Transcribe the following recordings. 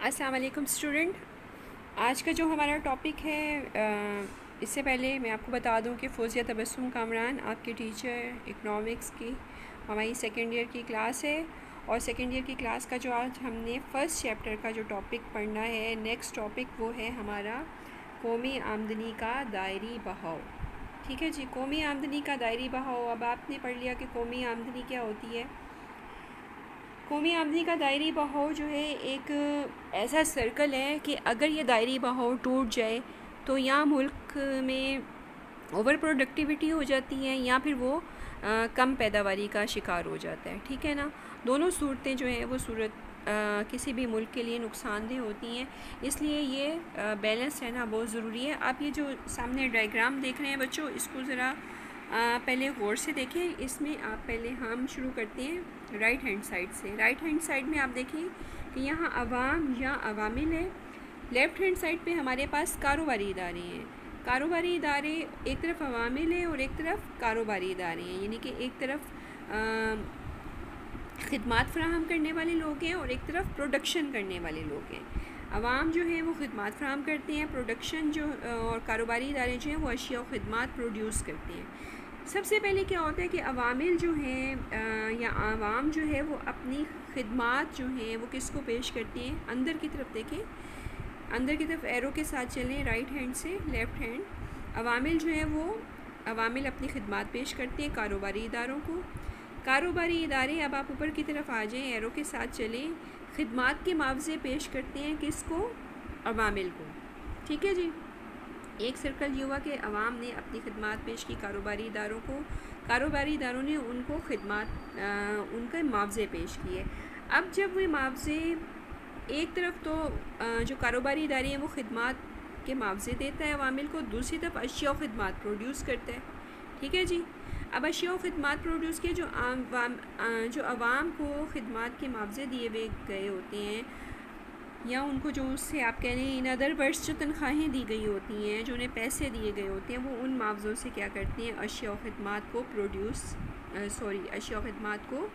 السلام علیکم اسٹوڈنٹ. آج کا جو ہمارا ٹاپک ہے اس سے پہلے میں آپ کو بتا دوں کہ فوزیہ تبسم کامران آپ کی ٹیچر اکنامکس کی ہماری سیکنڈ ایئر کی کلاس ہے. اور سیکنڈ ایئر کی کلاس کا جو آج ہم نے فرسٹ چیپٹر کا جو ٹاپک پڑھنا ہے، نیکسٹ ٹاپک وہ ہے ہمارا قومی آمدنی کا دائری بہاؤ. ٹھیک ہے جی، قومی آمدنی کا دائری بہاؤ. اب آپ نے پڑھ لیا کہ قومی آمدنی کیا ہوتی ہے. قومی آمدنی کا دائری بہاؤ جو ہے ایک ایسا سرکل ہے کہ اگر یہ دائری بہاؤ ٹوٹ جائے تو یا ملک میں اوور پروڈکٹیوٹی ہو جاتی ہے یا پھر وہ کم پیداواری کا شکار ہو جاتا ہے. ٹھیک ہے نا. دونوں صورتیں جو ہیں وہ صورت کسی بھی ملک کے لیے نقصان دہ ہوتی ہیں. اس لیے یہ بیلنس رہنا بہت ضروری ہے. آپ یہ جو سامنے ڈائیگرام دیکھ رہے ہیں بچوں، اس کو ذرا پہلے غور سے دیکھیں. اس میں آپ پہلے ہم شروع کرتے ہیں رائٹ ہینڈ سائڈ سے. رائٹ ہینڈ سائڈ میں آپ دیکھیں کہ یہاں عوام یا عوامل ہے. لیفٹ ہینڈ سائڈ پہ ہمارے پاس کاروباری ادارے ہیں. کاروباری ادارے ایک طرف عوامل ہیں اور ایک طرف کاروباری ادارے ہیں، یعنی کہ ایک طرف خدمات فراہم کرنے والے لوگ ہیں اور ایک طرف پروڈکشن کرنے والے لوگ ہیں. عوام جو ہیں وہ خدمات فراہم کرتے ہیں، پروڈکشن جو اور کاروباری ادارے جو ہیں وہ اشیاء و خدمات پروڈیوس کرتے ہیں. سب سے پہلے کیا ہوتا ہے کہ عوامل جو ہیں یا عوام جو ہے وہ اپنی خدمات جو ہیں وہ کس کو پیش کرتے ہیں. اندر کی طرف دیکھیں، اندر کی طرف ایرو کے ساتھ چلیں رائٹ ہینڈ سے لیفٹ ہینڈ. عوامل جو ہیں وہ عوامل اپنی خدمات پیش کرتے ہیں کاروباری اداروں کو. کاروباری ادارے، اب آپ اوپر کی طرف آ جائیں، ایرو کے ساتھ چلیں، خدمات کے معاوضے پیش کرتے ہیں کس کو؟ عوامل کو. ٹھیک ہے جی. ایک سرکل یہ ہوا کہ عوام نے اپنی خدمات پیش کی کاروباری اداروں کو، کاروباری اداروں نے ان کو خدمات ان کے معاوضے پیش کیے. اب جب وہ معاوضے ایک طرف تو جو کاروباری ادارے ہیں وہ خدمات کے معاوضے دیتا ہے عوامل کو، دوسری طرف اشیاء و خدمات پروڈیوس کرتا ہے. ٹھیک ہے جی. اب اشیاء و خدمات پروڈیوس کے جو عوام کو خدمات کے معاوضے دیے ہوئے گئے ہوتے ہیں یا ان کو جو اس سے آپ کہہ لیں ان ادر ورڈس جو تنخواہیں دی گئی ہوتی ہیں، جو انہیں پیسے دیے گئے ہوتے ہیں، وہ ان معاوضوں سے کیا کرتے ہیں؟ اشیاء و خدمات کو اشیاء و خدمات کو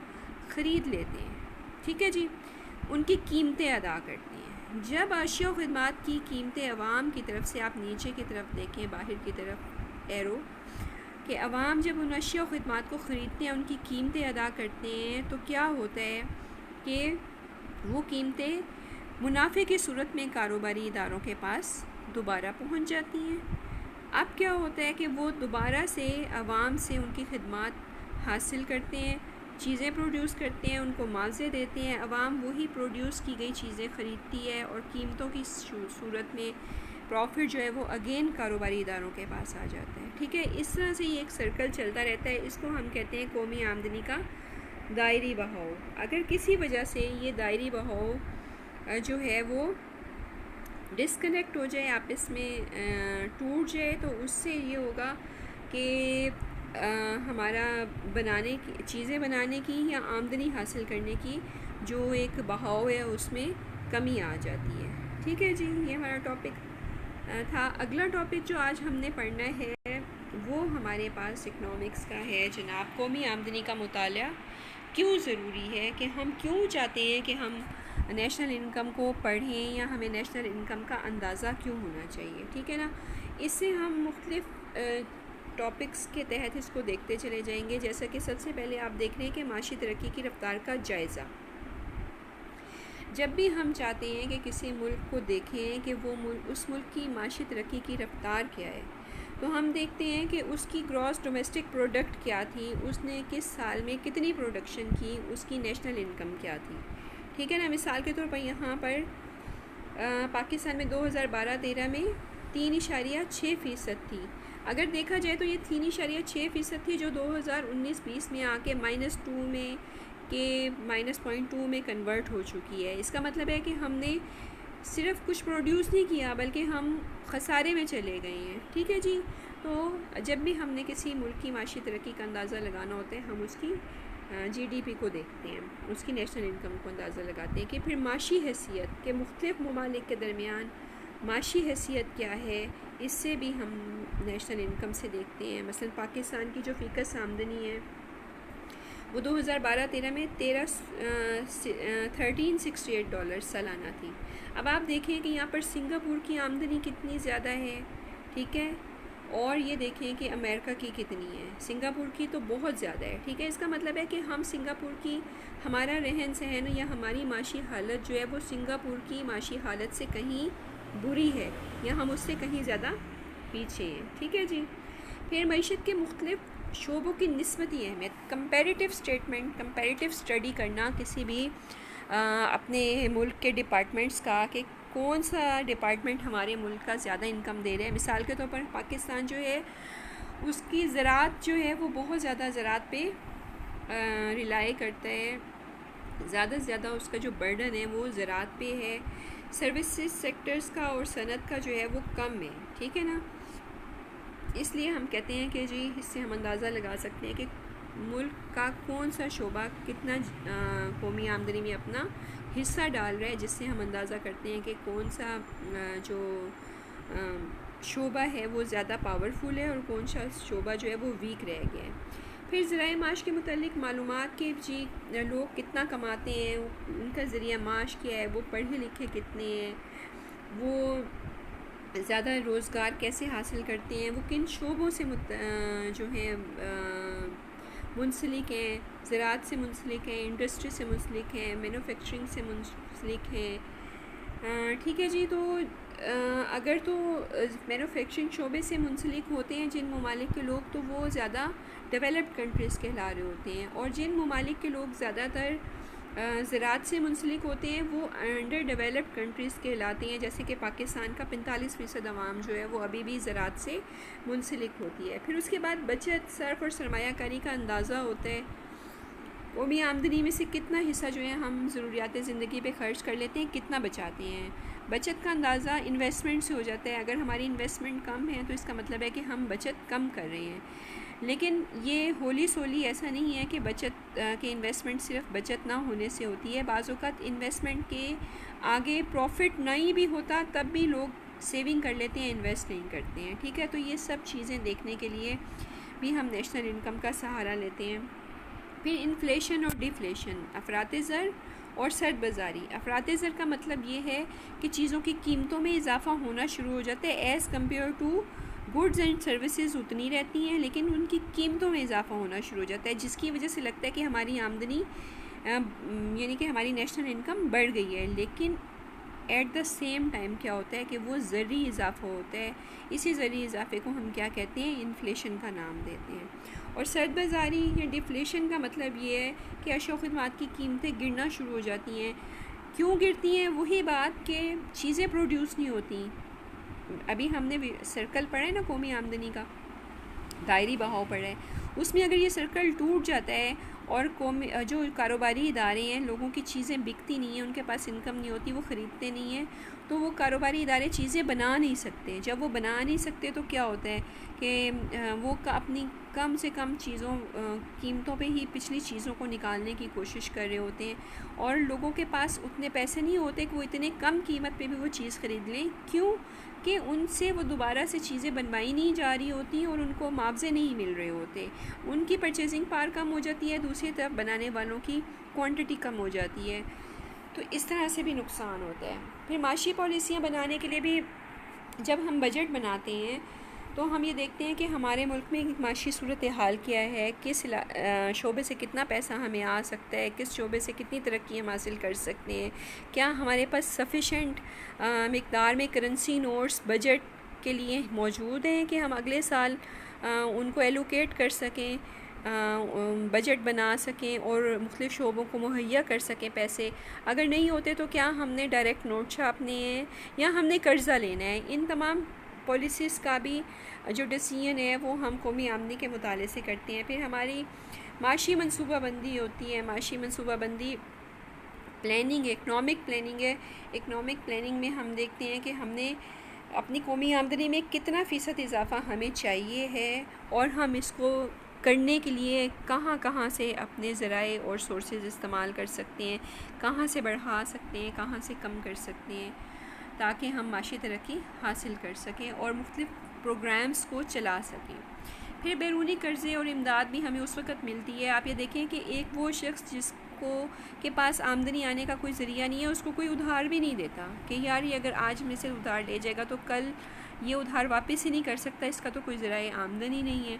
خرید لیتے ہیں. ٹھیک ہے جی. ان کی قیمتیں ادا کرتے ہیں. جب اشیاء و خدمات کی قیمتیں عوام کی طرف سے، آپ نیچے کی طرف دیکھیں باہر کی طرف ایرو، کہ عوام جب ان اشیاء و خدمات کو خریدتے ہیں، ان کی قیمتیں ادا کرتے ہیں، تو کیا ہوتا ہے کہ وہ قیمتیں منافع کی صورت میں کاروباری اداروں کے پاس دوبارہ پہنچ جاتی ہیں. اب کیا ہوتا ہے کہ وہ دوبارہ سے عوام سے ان کی خدمات حاصل کرتے ہیں، چیزیں پروڈیوس کرتے ہیں، ان کو معاوضے دیتے ہیں. عوام وہی پروڈیوس کی گئی چیزیں خریدتی ہے اور قیمتوں کی صورت میں پروفٹ جو ہے وہ اگین کاروباری اداروں کے پاس آ جاتا ہے. ٹھیک ہے. اس طرح سے یہ ایک سرکل چلتا رہتا ہے. اس کو ہم کہتے ہیں قومی آمدنی کا دائری بہاؤ. اگر کسی وجہ سے یہ دائری بہاؤ جو ہے وہ ڈسکنیکٹ ہو جائے، آپس میں ٹوٹ جائے، تو اس سے یہ ہوگا کہ ہمارا چیزیں بنانے کی یا آمدنی حاصل کرنے کی جو ایک بہاؤ ہے اس میں کمی آ جاتی ہے. ٹھیک ہے جی. یہ ہمارا ٹاپک تھا. اگلا ٹاپک جو آج ہم نے پڑھنا ہے وہ ہمارے پاس اکنامکس کا ہے جناب. قومی آمدنی کا مطالعہ کیوں ضروری ہے، کہ ہم کیوں چاہتے ہیں کہ ہم نیشنل انکم کو پڑھیں یا ہمیں نیشنل انکم کا اندازہ کیوں ہونا چاہیے. ٹھیک ہے نا. اس سے ہم مختلف ٹاپکس کے تحت اس کو دیکھتے چلے جائیں گے. جیسا کہ سب سے پہلے آپ دیکھ رہے ہیں کہ معاشی ترقی کی رفتار کا جائزہ. جب بھی ہم چاہتے ہیں کہ کسی ملک کو دیکھیں کہ وہ اس ملک کی معاشی ترقی کی رفتار کیا ہے، تو ہم دیکھتے ہیں کہ اس کی گراس ڈومیسٹک پروڈکٹ کیا تھی، اس نے کس سال میں کتنی پروڈکشن کی، اس کی نیشنل انکم کیا تھی. ٹھیک ہے نا. مثال کے طور پر یہاں پر پاکستان میں 2012-13 میں 3.6% تھی. اگر دیکھا جائے تو یہ 3.6% تھی، جو 2019-20 میں آ کے -2 میں کہ -0.2 میں کنورٹ ہو چکی ہے. اس کا مطلب ہے کہ ہم نے صرف کچھ پروڈیوس نہیں کیا بلکہ ہم خسارے میں چلے گئے ہیں. ٹھیک ہے جی. تو جب بھی ہم نے کسی ملک کی معاشی ترقی کا اندازہ لگانا ہوتا ہے، ہم اس کی جی ڈی پی کو دیکھتے ہیں، اس کی نیشنل انکم کو اندازہ لگاتے ہیں کہ پھر معاشی حیثیت کے مختلف ممالک کے درمیان معاشی حیثیت کیا ہے. اس سے بھی ہم نیشنل انکم سے دیکھتے ہیں. مثلا پاکستان کی جو فیکس آمدنی ہے وہ 2012-13 میں $1368 سالانہ تھی۔ اب آپ دیکھیں کہ یہاں پر سنگاپور کی آمدنی کتنی زیادہ ہے، ٹھیک ہے، اور یہ دیکھیں کہ امریکہ کی کتنی ہے۔ سنگاپور کی تو بہت زیادہ ہے، ٹھیک ہے۔ اس کا مطلب ہے کہ ہم سنگاپور کی ہمارا رہن سہن یا ہماری معاشی حالت جو ہے وہ سنگاپور کی معاشی حالت سے کہیں بری ہے، یا ہم اس سے کہیں زیادہ پیچھے ہیں، ٹھیک ہے جی۔ پھر معیشت کے مختلف شعبوں کی نسبتی اہمیت، کمپیریٹیو اسٹڈی کرنا کسی بھی اپنے ملک کے ڈپارٹمنٹس کا، کہ کون سا ڈپارٹمنٹ ہمارے ملک کا زیادہ انکم دے رہا ہے۔ مثال کے طور پر پاکستان جو ہے اس کی زراعت جو ہے وہ بہت زیادہ زراعت پہ ریلائی کرتا ہے، زیادہ سے زیادہ اس کا جو برڈن ہے وہ زراعت پہ ہے۔ سروسز سیکٹرز کا اور صنعت کا جو ہے وہ کم ہے، ٹھیک ہے نا۔ اس لیے ہم کہتے ہیں کہ جی اس سے ہم اندازہ لگا سکتے ہیں کہ ملک کا کون سا شعبہ کتنا قومی آمدنی میں اپنا حصہ ڈال رہا ہے، جس سے ہم اندازہ کرتے ہیں کہ کون سا جو شعبہ ہے وہ زیادہ پاورفل ہے اور کون سا شعبہ جو ہے وہ ویک رہ گیا ہے۔ پھر ذرائع معاش کے متعلق معلومات کہ جی لوگ کتنا کماتے ہیں، ان کا ذریعہ معاش کیا ہے، وہ پڑھے لکھے کتنے ہیں، وہ زیادہ روزگار کیسے حاصل کرتے ہیں، وہ کن شعبوں سے جو ہیں منسلک ہیں، زراعت سے منسلک ہیں، انڈسٹری سے منسلک ہیں، مینوفیکچرنگ سے منسلک ہیں، ٹھیک ہے جی۔ تو اگر تو مینوفیکچرنگ شعبے سے منسلک ہوتے ہیں جن ممالک کے لوگ، تو وہ زیادہ ڈیولپڈ کنٹریز کہلا رہے ہوتے ہیں، اور جن ممالک کے لوگ زیادہ تر زراعت سے منسلک ہوتے ہیں وہ انڈر ڈیولپڈ کنٹریز کہلاتے ہیں، جیسے کہ پاکستان کا 45% عوام جو ہے وہ ابھی بھی زراعت سے منسلک ہوتی ہے۔ پھر اس کے بعد بچت، صرف اور سرمایہ کاری کا اندازہ ہوتا ہے، قومی آمدنی میں سے کتنا حصہ جو ہے ہم ضروریات زندگی پہ خرچ کر لیتے ہیں، کتنا بچاتے ہیں۔ بچت کا اندازہ انویسٹمنٹ سے ہو جاتا ہے، اگر ہماری انویسٹمنٹ کم ہے تو اس کا مطلب ہے کہ ہم بچت کم کر رہے ہیں۔ لیکن یہ ہولی سولی ایسا نہیں ہے کہ بچت کے انویسٹمنٹ صرف بچت نہ ہونے سے ہوتی ہے، بعض اوقات انویسٹمنٹ کے آگے پروفٹ نہیں بھی ہوتا تب بھی لوگ سیونگ کر لیتے ہیں، انویسٹ نہیں کرتے ہیں، ٹھیک ہے۔ تو یہ سب چیزیں دیکھنے کے لیے بھی ہم نیشنل انکم کا سہارا لیتے ہیں۔ پھر انفلیشن اور ڈیفلیشن، افراط زر اور سرد بازاری۔ افراط زر کا مطلب یہ ہے کہ چیزوں کی قیمتوں میں اضافہ ہونا شروع ہو جاتا ہے، as compare to goods and services اتنی رہتی ہیں لیکن ان کی قیمتوں میں اضافہ ہونا شروع ہو جاتا ہے، جس کی وجہ سے لگتا ہے کہ ہماری آمدنی یعنی کہ ہماری نیشنل انکم بڑھ گئی ہے، لیکن ایٹ دا سیم ٹائم کیا ہوتا ہے کہ وہ زرعی اضافہ ہوتا ہے۔ اسی زرعی اضافے کو ہم کیا کہتے ہیں، انفلیشن کا نام دیتے ہیں۔ اور سرد بازاری یا ڈیفلیشن کا مطلب یہ ہے کہ اشیاء و خدمات کی قیمتیں گرنا شروع ہو جاتی ہیں۔ کیوں گرتی ہیں؟ وہی بات کہ چیزیں پروڈیوس نہیں ہوتی۔ ابھی ہم نے سرکل پڑھا ہے نا قومی آمدنی کا، دائری بہاؤ پڑھا ہے، اس میں اگر یہ سرکل ٹوٹ جاتا ہے اور جو کاروباری ادارے ہیں، لوگوں کی چیزیں بکتی نہیں ہیں، ان کے پاس انکم نہیں ہوتی، وہ خریدتے نہیں ہیں، تو وہ کاروباری ادارے چیزیں بنا نہیں سکتے۔ جب وہ بنا نہیں سکتے تو کیا ہوتا ہے کہ وہ اپنی کم سے کم قیمتوں پہ ہی پچھلی چیزوں کو نکالنے کی کوشش کر رہے ہوتے ہیں، اور لوگوں کے پاس اتنے پیسے نہیں ہوتے کہ وہ اتنے کم قیمت پہ بھی وہ چیز خرید لیں۔ کیوں؟ کہ ان سے وہ دوبارہ سے چیزیں بنوائی نہیں جا رہی ہوتی اور ان کو معاوضے نہیں مل رہے ہوتے، ان کی پرچیزنگ پاور کم ہو جاتی ہے، دوسری طرف بنانے والوں کی کوانٹٹی کم ہو جاتی ہے، تو اس طرح سے بھی نقصان ہوتا ہے۔ پھر معاشی پالیسیاں بنانے کے لیے بھی جب ہم بجٹ بناتے ہیں تو ہم یہ دیکھتے ہیں کہ ہمارے ملک میں معاشی صورتحال کیا ہے، کس شعبے سے کتنا پیسہ ہمیں آ سکتا ہے، کس شعبے سے کتنی ترقی ہم حاصل کر سکتے ہیں، کیا ہمارے پاس سفیشینٹ مقدار میں کرنسی نوٹس بجٹ کے لیے موجود ہیں کہ ہم اگلے سال ان کو ایلوکیٹ کر سکیں، بجٹ بنا سکیں اور مختلف شعبوں کو مہیا کر سکیں پیسے۔ اگر نہیں ہوتے تو کیا ہم نے ڈائریکٹ نوٹ چھاپنے ہیں یا ہم نے قرضہ لینا ہے۔ ان تمام پالیسیز کا بھی جو ڈیسیژن ہے وہ ہم قومی آمدنی کے مطالعے سے کرتے ہیں۔ پھر ہماری معاشی منصوبہ بندی ہوتی ہے، معاشی منصوبہ بندی پلاننگ اکنامک پلاننگ ہے۔ اکنامک پلاننگ میں ہم دیکھتے ہیں کہ ہم نے اپنی قومی آمدنی میں کتنا فیصد اضافہ ہمیں چاہیے ہے اور ہم اس کو کرنے کے لیے کہاں کہاں سے اپنے ذرائع اور سورسز استعمال کر سکتے ہیں، کہاں سے بڑھا سکتے ہیں، کہاں سے کم کر سکتے ہیں، تاکہ ہم معاشی ترقی حاصل کر سکیں اور مختلف پروگرامز کو چلا سکیں۔ پھر بیرونی قرضے اور امداد بھی ہمیں اس وقت ملتی ہے. آپ یہ دیکھیں کہ ایک وہ شخص جس کے پاس آمدنی آنے کا کوئی ذریعہ نہیں ہے، اس کو کوئی ادھار بھی نہیں دیتا کہ یار یہ اگر آج میں سے ادھار لے جائے گا تو کل یہ ادھار واپس ہی نہیں کر سکتا، اس کا تو کوئی ذرائع آمدنی نہیں ہے.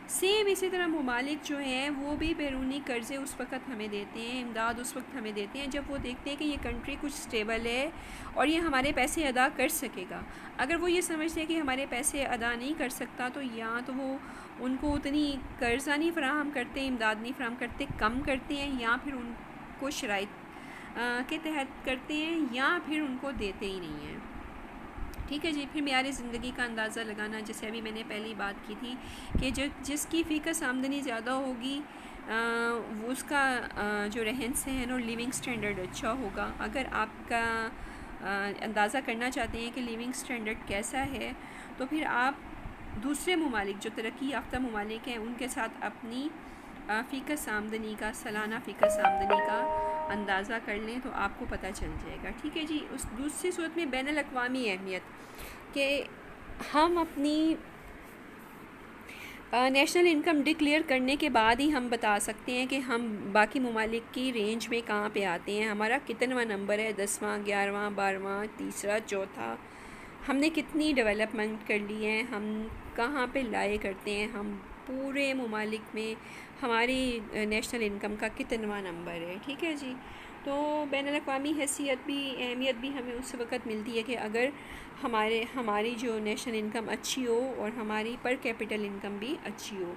سیم اسی طرح ممالک جو ہیں وہ بھی بیرونی قرضے اس وقت ہمیں دیتے ہیں، امداد اس وقت ہمیں دیتے ہیں جب وہ دیکھتے ہیں کہ یہ کنٹری کچھ سٹیبل ہے اور یہ ہمارے پیسے ادا کر سکے گا. اگر وہ یہ سمجھتے ہیں کہ ہمارے پیسے ادا نہیں کر سکتا تو یا تو وہ ان کو اتنی قرضہ نہیں فراہم کرتے، امداد نہیں فراہم کرتے، کم کرتے ہیں، یا پھر ان کو شرائط کے تحت کرتے ہیں، یا پھر ان کو دیتے ہی نہیں ہیں. ٹھیک ہے جی. پھر معیار زندگی کا اندازہ لگانا، جیسے ابھی میں نے پہلی بات کی تھی کہ جس کی فی کس آمدنی زیادہ ہوگی وہ اس کا جو رہن سہن اور لیونگ سٹینڈرڈ اچھا ہوگا. اگر آپ کا اندازہ کرنا چاہتے ہیں کہ لیونگ سٹینڈرڈ کیسا ہے تو پھر آپ دوسرے ممالک جو ترقی یافتہ ممالک ہیں ان کے ساتھ اپنی فی کس آمدنی کا، سالانہ فی کس آمدنی کا اندازہ کر لیں تو آپ کو پتہ چل جائے گا. ٹھیک ہے جی. اس دوسری صورت میں بین الاقوامی اہمیت کہ ہم اپنی نیشنل انکم ڈکلیئر کرنے کے بعد ہی ہم بتا سکتے ہیں کہ ہم باقی ممالک کی رینج میں کہاں پہ آتے ہیں، ہمارا کتنواں نمبر ہے، 10واں، 11واں، 12واں، تیسرا، چوتھا، ہم نے کتنی ڈیولپمنٹ کر لی ہے، ہم کہاں پہ لائے کرتے ہیں، ہم پورے ممالک میں ہماری نیشنل انکم کا کتنواں نمبر ہے. ٹھیک ہے جی. تو بین الاقوامی حیثیت بھی، اہمیت بھی ہمیں اس وقت ملتی ہے کہ اگر ہماری جو نیشنل انکم اچھی ہو اور ہماری پر کیپٹل انکم بھی اچھی ہو.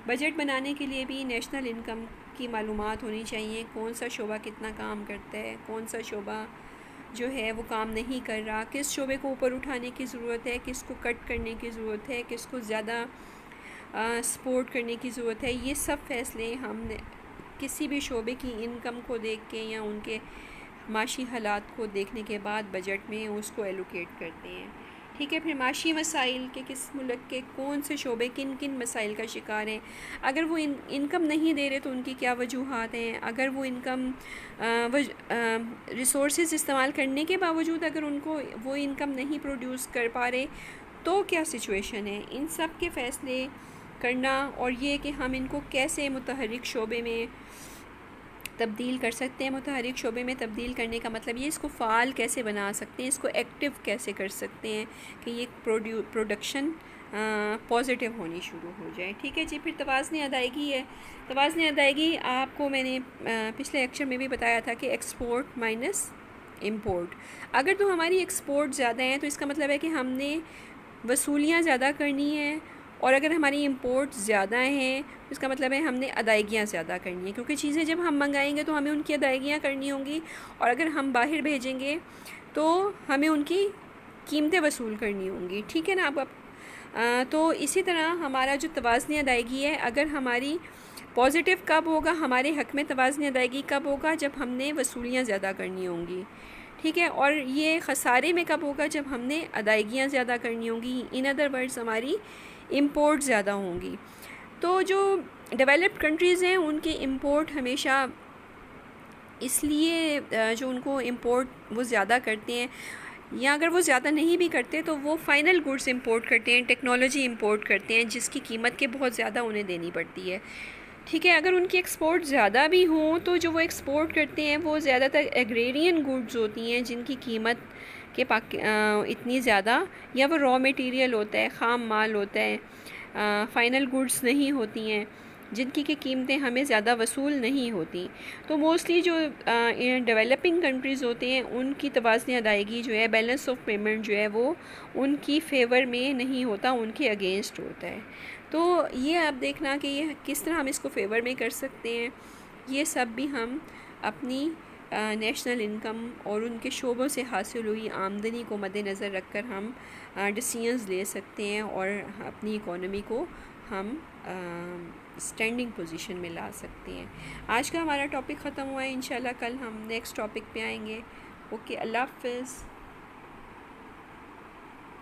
بجٹ بنانے کے لیے بھی نیشنل انکم کی معلومات ہونی چاہیے، کون سا شعبہ کتنا کام کرتا ہے، کون سا شعبہ جو ہے وہ کام نہیں کر رہا، کس شعبے کو اوپر اٹھانے کی ضرورت ہے، کس کو کٹ کرنے کی ضرورت ہے، کس کو زیادہ سپورٹ کرنے کی ضرورت ہے. یہ سب فیصلے ہم نے کسی بھی شعبے کی انکم کو دیکھ کے یا ان کے معاشی حالات کو دیکھنے کے بعد بجٹ میں اس کو ایلوکیٹ کرتے ہیں. ٹھیک ہے. پھر معاشی مسائل کے کس ملک کے کون سے شعبے کن کن مسائل کا شکار ہیں، اگر وہ انکم نہیں دے رہے تو ان کی کیا وجوہات ہیں، اگر وہ انکم ریسورسز استعمال کرنے کے باوجود اگر ان کو وہ انکم نہیں پروڈیوس کر پا رہے تو کیا سچویشن ہے. ان سب کے فیصلے کرنا اور یہ کہ ہم ان کو کیسے متحرک شعبے میں تبدیل کر سکتے ہیں. متحرک شعبے میں تبدیل کرنے کا مطلب یہ اس کو فعال کیسے بنا سکتے ہیں، اس کو ایکٹیو کیسے کر سکتے ہیں کہ یہ پروڈکشن پازیٹیو ہونی شروع ہو جائے. ٹھیک ہے جی. پھر توازن ادائیگی ہے. توازن ادائیگی آپ کو میں نے پچھلے لیکچر میں بھی بتایا تھا کہ ایکسپورٹ مائنس امپورٹ. اگر تو ہماری ایکسپورٹ زیادہ ہیں تو اس کا مطلب ہے کہ ہم نے وصولیاں زیادہ کرنی ہیں، اور اگر ہماری امپورٹ زیادہ ہیں اس کا مطلب ہے ہم نے ادائیگیاں زیادہ کرنی ہیں، کیونکہ چیزیں جب ہم منگائیں گے تو ہمیں ان کی ادائیگیاں کرنی ہوں گی، اور اگر ہم باہر بھیجیں گے تو ہمیں ان کی قیمتیں وصول کرنی ہوں گی. ٹھیک ہے نا. تو اسی طرح ہمارا جو توازن ادائیگی ہے، اگر ہماری پازیٹیو کب ہوگا، ہمارے حق میں توازن ادائیگی کب ہوگا، جب ہم نے وصولیاں زیادہ کرنی ہوں گی. ٹھیک ہے. اور یہ خسارے میں کب ہوگا، جب ہم نے ادائیگیاں زیادہ کرنی ہوں گی. ان ادر ورڈز ہماری امپورٹ زیادہ ہوں گی. تو جو ڈیولپڈ کنٹریز ہیں ان کی امپورٹ ہمیشہ اس لیے جو ان کو امپورٹ وہ زیادہ کرتے ہیں، یا اگر وہ زیادہ نہیں بھی کرتے تو وہ فائنل گڈز امپورٹ کرتے ہیں، ٹیکنالوجی امپورٹ کرتے ہیں جس کی قیمت کے بہت زیادہ انہیں دینی پڑتی ہے. ٹھیک ہے. اگر ان کی ایکسپورٹ زیادہ بھی ہوں تو جو وہ ایکسپورٹ کرتے ہیں وہ زیادہ تر ایگریرین گڈز ہوتی ہیں جن کی قیمت کے اتنی زیادہ، یا وہ را میٹیریل ہوتا ہے، خام مال ہوتا ہے، فائنل گڈز نہیں ہوتی ہیں جن کی قیمتیں ہمیں زیادہ وصول نہیں ہوتی. تو موسٹلی جو ڈیولپنگ کنٹریز ہوتے ہیں ان کی توازن ادائیگی جو ہے، بیلنس آف پیمنٹ جو ہے، وہ ان کی فیور میں نہیں ہوتا، ان کے اگینسٹ ہوتا ہے. تو یہ آپ دیکھنا کہ یہ کس طرح ہم اس کو فیور میں کر سکتے ہیں. یہ سب بھی ہم اپنی نیشنل انکم اور ان کے شعبوں سے حاصل ہوئی آمدنی کو مد نظر رکھ کر ہم ڈیسیژنز لے سکتے ہیں اور اپنی اکانومی کو ہم اسٹینڈنگ پوزیشن میں لا سکتے ہیں. آج کا ہمارا ٹاپک ختم ہوا ہے. انشاءاللہ کل ہم نیکسٹ ٹاپک پہ آئیں گے. اوکے. اللہ حافظ.